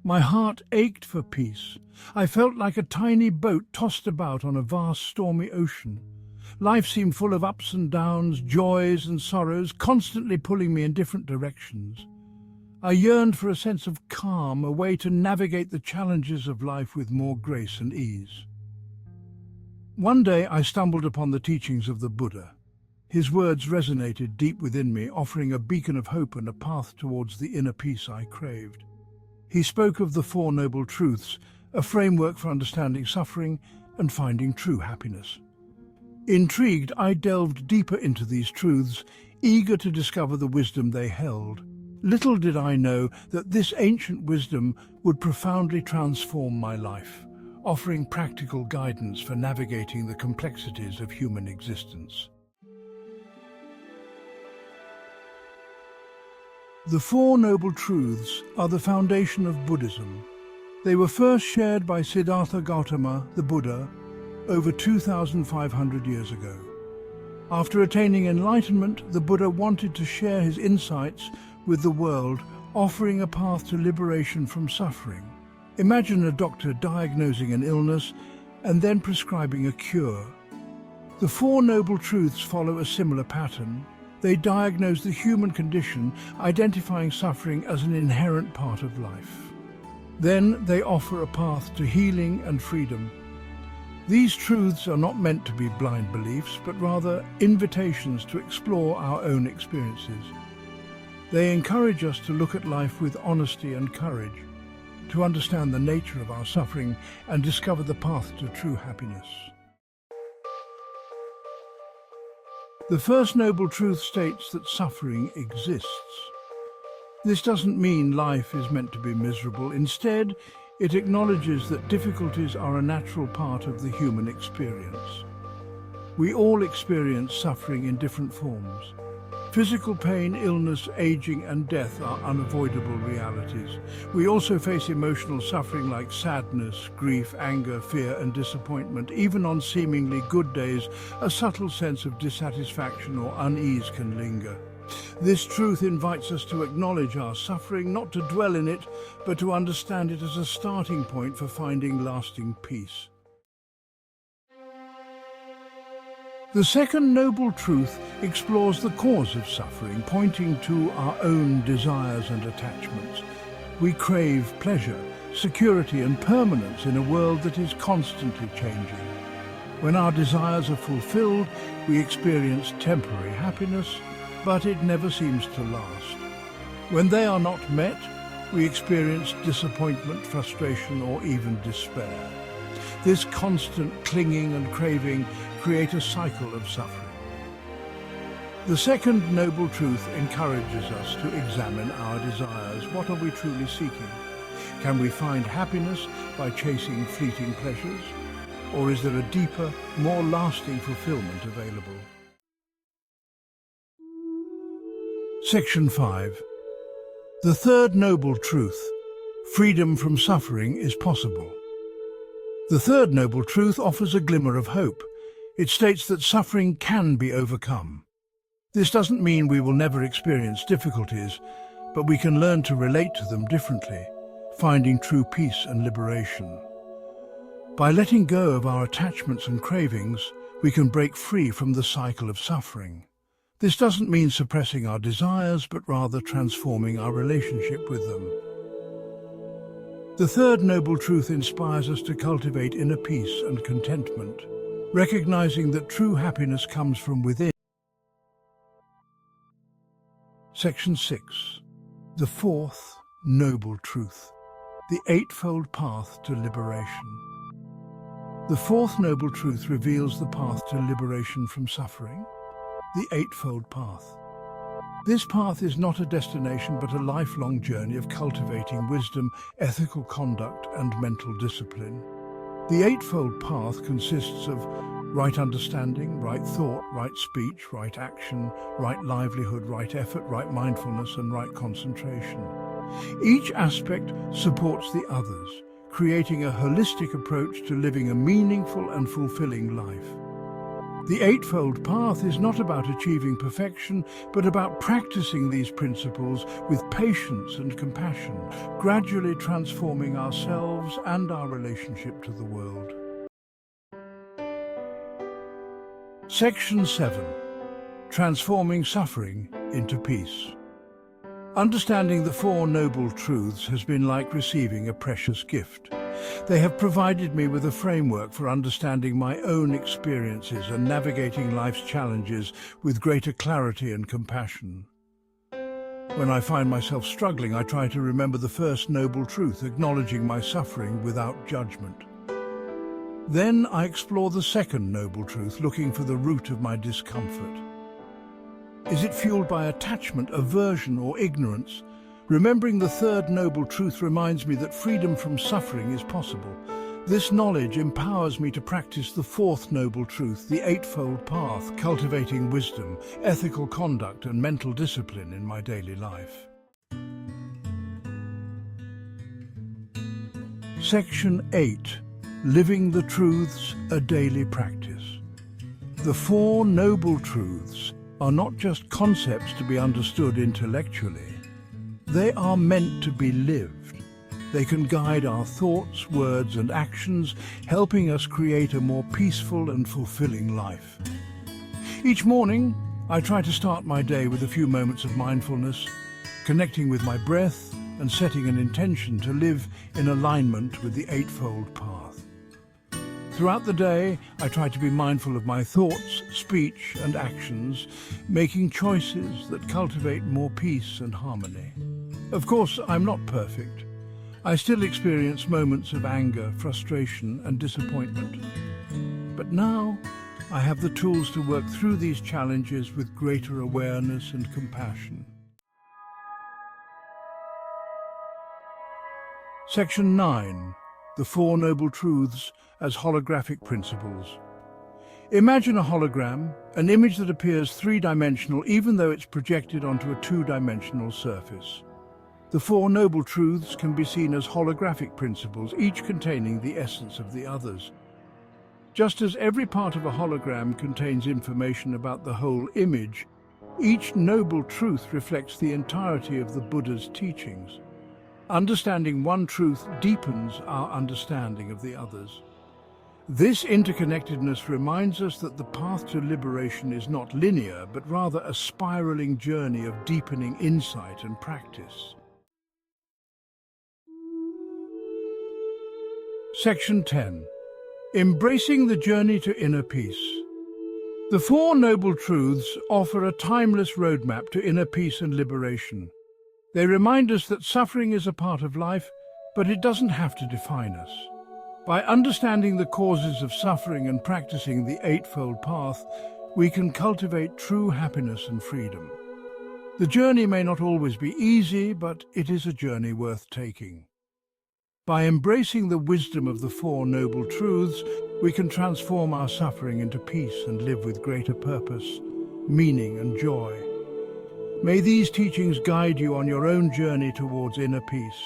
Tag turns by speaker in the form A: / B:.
A: My heart ached for peace. I felt like a tiny boat tossed about on a vast stormy ocean. Life seemed full of ups and downs, joys and sorrows, constantly pulling me in different directions. I yearned for a sense of calm, a way to navigate the challenges of life with more grace and ease. One day I stumbled upon the teachings of the Buddha. His words resonated deep within me, offering a beacon of hope and a path towards the inner peace I craved. He spoke of the Four Noble Truths, a framework for understanding suffering and finding true happiness. Intrigued, I delved deeper into these truths, eager to discover the wisdom they held. Little did I know that this ancient wisdom would profoundly transform my life, offering practical guidance for navigating the complexities of human existence. The Four Noble Truths are the foundation of Buddhism. They were first shared by Siddhartha Gautama, the Buddha, over 2,500 years ago. After attaining enlightenment, the Buddha wanted to share his insights with the world, offering a path to liberation from suffering. Imagine a doctor diagnosing an illness and then prescribing a cure. The Four Noble Truths follow a similar pattern. They diagnose the human condition, identifying suffering as an inherent part of life. Then they offer a path to healing and freedom. These truths are not meant to be blind beliefs, but rather invitations to explore our own experiences. They encourage us to look at life with honesty and courage, to understand the nature of our suffering and discover the path to true happiness. The first noble truth states that suffering exists. This doesn't mean life is meant to be miserable. Instead, it acknowledges that difficulties are a natural part of the human experience. We all experience suffering in different forms. Physical pain, illness, aging, and death are unavoidable realities. We also face emotional suffering like sadness, grief, anger, fear, and disappointment. Even on seemingly good days, a subtle sense of dissatisfaction or unease can linger. This truth invites us to acknowledge our suffering, not to dwell in it, but to understand it as a starting point for finding lasting peace. The second noble truth explores the cause of suffering, pointing to our own desires and attachments. We crave pleasure, security, and permanence in a world that is constantly changing. When our desires are fulfilled, we experience temporary happiness, but it never seems to last. When they are not met, we experience disappointment, frustration, or even despair. This constant clinging and craving create a cycle of suffering. The second noble truth encourages us to examine our desires. What are we truly seeking? Can we find happiness by chasing fleeting pleasures? Or is there a deeper, more lasting fulfillment available? Section 5. The third noble truth, freedom from suffering is possible. The third noble truth offers a glimmer of hope. It states that suffering can be overcome. This doesn't mean we will never experience difficulties, but we can learn to relate to them differently, finding true peace and liberation. By letting go of our attachments and cravings, we can break free from the cycle of suffering. This doesn't mean suppressing our desires, but rather transforming our relationship with them. The third noble truth inspires us to cultivate inner peace and contentment, recognizing that true happiness comes from within. Section 6. The fourth noble truth, the Eightfold Path to Liberation. The fourth noble truth reveals the path to liberation from suffering, the Eightfold Path. This path is not a destination but a lifelong journey of cultivating wisdom, ethical conduct, and mental discipline. The Eightfold Path consists of right understanding, right thought, right speech, right action, right livelihood, right effort, right mindfulness, and right concentration. Each aspect supports the others, creating a holistic approach to living a meaningful and fulfilling life. The Eightfold Path is not about achieving perfection, but about practicing these principles with patience and compassion, gradually transforming ourselves and our relationship to the world. Section 7. Transforming suffering into peace. Understanding the Four Noble Truths has been like receiving a precious gift. They have provided me with a framework for understanding my own experiences and navigating life's challenges with greater clarity and compassion. When I find myself struggling, I try to remember the first noble truth, acknowledging my suffering without judgment. Then I explore the second noble truth, looking for the root of my discomfort. Is it fueled by attachment, aversion, or ignorance? Remembering the third noble truth reminds me that freedom from suffering is possible. This knowledge empowers me to practice the fourth noble truth, the Eightfold Path, cultivating wisdom, ethical conduct, and mental discipline in my daily life. Section 8. Living the Truths, a daily practice. The Four Noble Truths are not just concepts to be understood intellectually. They are meant to be lived. They can guide our thoughts, words, and actions, helping us create a more peaceful and fulfilling life. Each morning, I try to start my day with a few moments of mindfulness, connecting with my breath and setting an intention to live in alignment with the Eightfold Path. Throughout the day, I try to be mindful of my thoughts, speech, and actions, making choices that cultivate more peace and harmony. Of course, I'm not perfect. I still experience moments of anger, frustration, and disappointment. But now, I have the tools to work through these challenges with greater awareness and compassion. Section 9. The Four Noble Truths as Holographic Principles. Imagine a hologram, an image that appears three-dimensional even though it's projected onto a two-dimensional surface. The Four Noble Truths can be seen as holographic principles, each containing the essence of the others. Just as every part of a hologram contains information about the whole image, each noble truth reflects the entirety of the Buddha's teachings. Understanding one truth deepens our understanding of the others. This interconnectedness reminds us that the path to liberation is not linear, but rather a spiraling journey of deepening insight and practice. Section 10. Embracing the journey to inner peace. The Four Noble Truths offer a timeless roadmap to inner peace and liberation. They remind us that suffering is a part of life, but it doesn't have to define us. By understanding the causes of suffering and practicing the Eightfold Path, we can cultivate true happiness and freedom. The journey may not always be easy, but it is a journey worth taking. By embracing the wisdom of the Four Noble Truths, we can transform our suffering into peace and live with greater purpose, meaning, and joy. May these teachings guide you on your own journey towards inner peace.